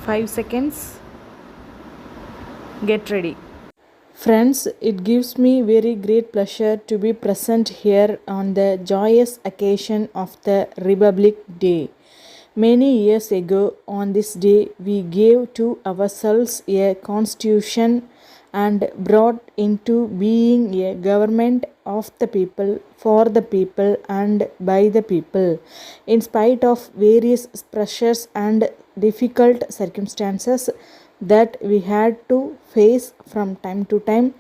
5 seconds. Get ready. Friends, it gives me very great pleasure to be present here on the joyous occasion of the Republic Day. Many years ago, on this day, we gave to ourselves a constitution and brought into being a government of the people, for the people, and by the people. In spite of various pressures and difficult circumstances that we had to face from time to time,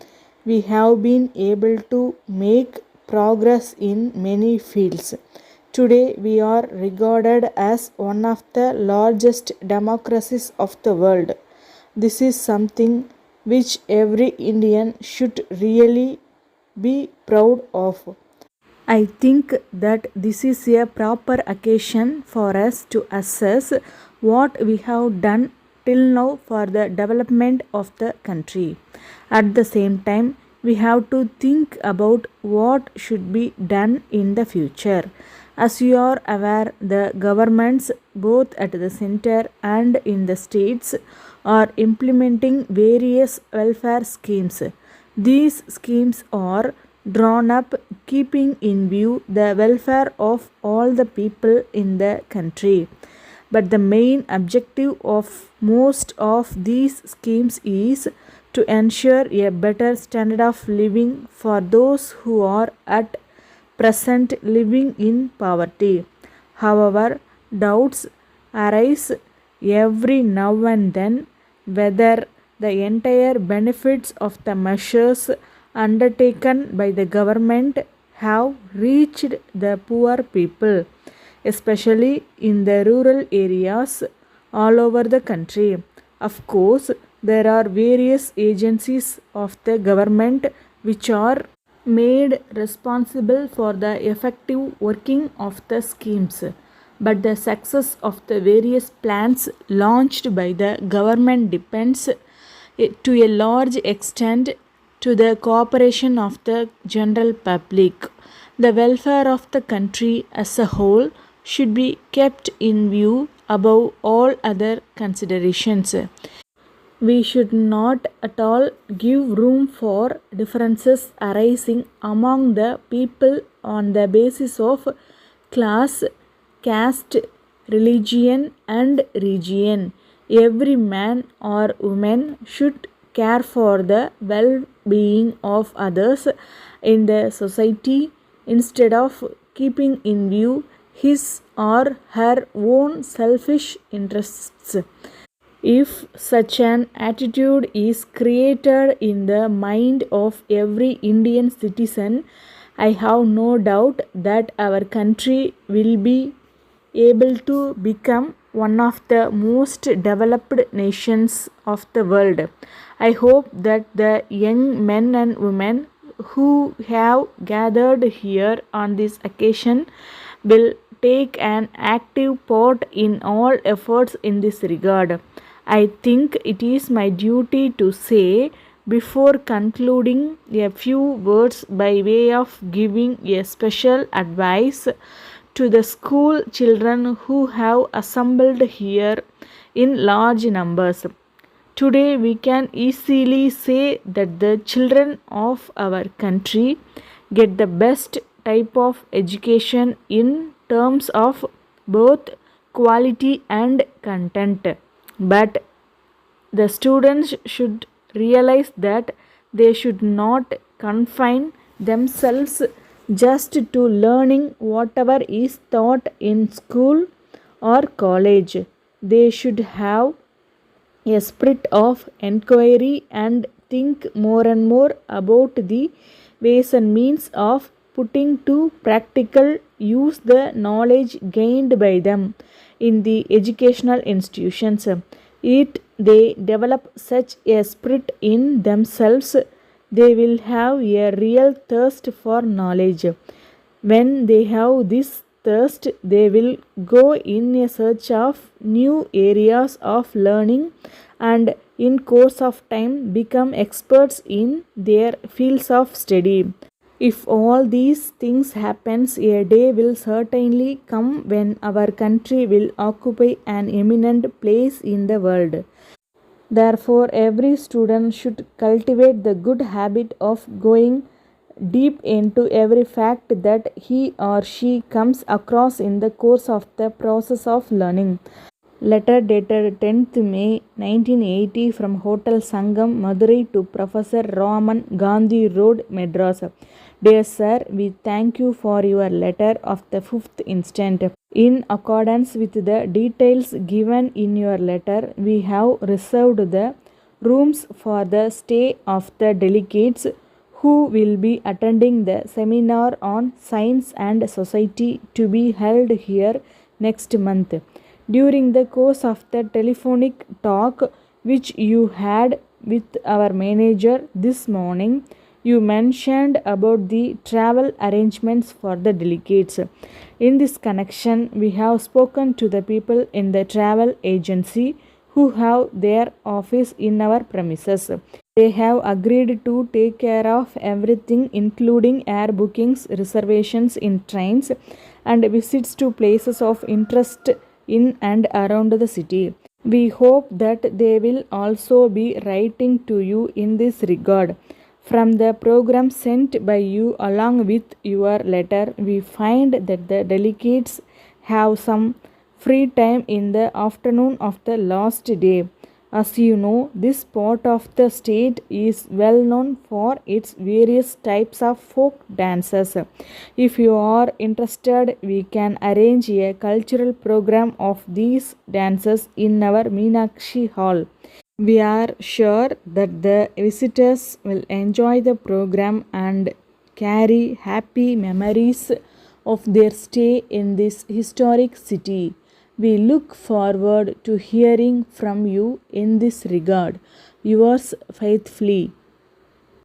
we have been able to make progress in many fields. Today, we are regarded as one of the largest democracies of the world. This is something which every Indian should really be proud of. I think that this is a proper occasion for us to assess what we have done till now for the development of the country. At the same time, we have to think about what should be done in the future. As you are aware, the governments, both at the center and in the states, are implementing various welfare schemes. These schemes are drawn up keeping in view the welfare of all the people in the country. But the main objective of most of these schemes is to ensure a better standard of living for those who are at present living in poverty. However, doubts arise every now and then whether the entire benefits of the measures undertaken by the government have reached the poor people, especially in the rural areas all over the country. Of course, there are various agencies of the government which are made responsible for the effective working of the schemes, but the success of the various plans launched by the government depends to a large extent to the cooperation of the general public. The welfare of the country as a whole should be kept in view above all other considerations. We should not at all give room for differences arising among the people on the basis of class, caste, religion, and region. Every man or woman should care for the well being of others in the society instead of keeping in view his or her own selfish interests. If such an attitude is created in the mind of every Indian citizen, I have no doubt that our country will be able to become one of the most developed nations of the world. I hope that the young men and women who have gathered here on this occasion will take an active part in all efforts in this regard. I think it is my duty to say, before concluding, a few words by way of giving a special advice to the school children who have assembled here in large numbers. Today, we can easily say that the children of our country get the best type of education in terms of both quality and content. But the students should realize that they should not confine themselves just to learning whatever is taught in school or college. They should have a spirit of inquiry and think more and more about the ways and means of putting to practical use the knowledge gained by them in the educational institutions. If they develop such a spirit in themselves, they will have a real thirst for knowledge. When they have this thirst, they will go in a search of new areas of learning and in course of time become experts in their fields of study. If all these things happens, a day will certainly come when our country will occupy an eminent place in the world. Therefore, every student should cultivate the good habit of going deep into every fact that he or she comes across in the course of the process of learning. Letter dated 10th May 1980 from Hotel Sangam, Madurai to Professor Raman, Gandhi Road, Madras. Dear Sir, we thank you for your letter of the 5th instant. In accordance with the details given in your letter, we have reserved the rooms for the stay of the delegates who will be attending the seminar on science and society to be held here next month. During the course of the telephonic talk which you had with our manager this morning, you mentioned about the travel arrangements for the delegates. In this connection, we have spoken to the people in the travel agency who have their office in our premises. They have agreed to take care of everything, including air bookings, reservations in trains, and visits to places of interest in and around the city. We hope that they will also be writing to you in this regard. From the program sent by you along with your letter, we find that the delegates have some free time in the afternoon of the last day. As you know, this part of the state is well known for its various types of folk dances. If you are interested, we can arrange a cultural program of these dances in our Meenakshi Hall. We are sure that the visitors will enjoy the program and carry happy memories of their stay in this historic city. We look forward to hearing from you in this regard. Yours faithfully,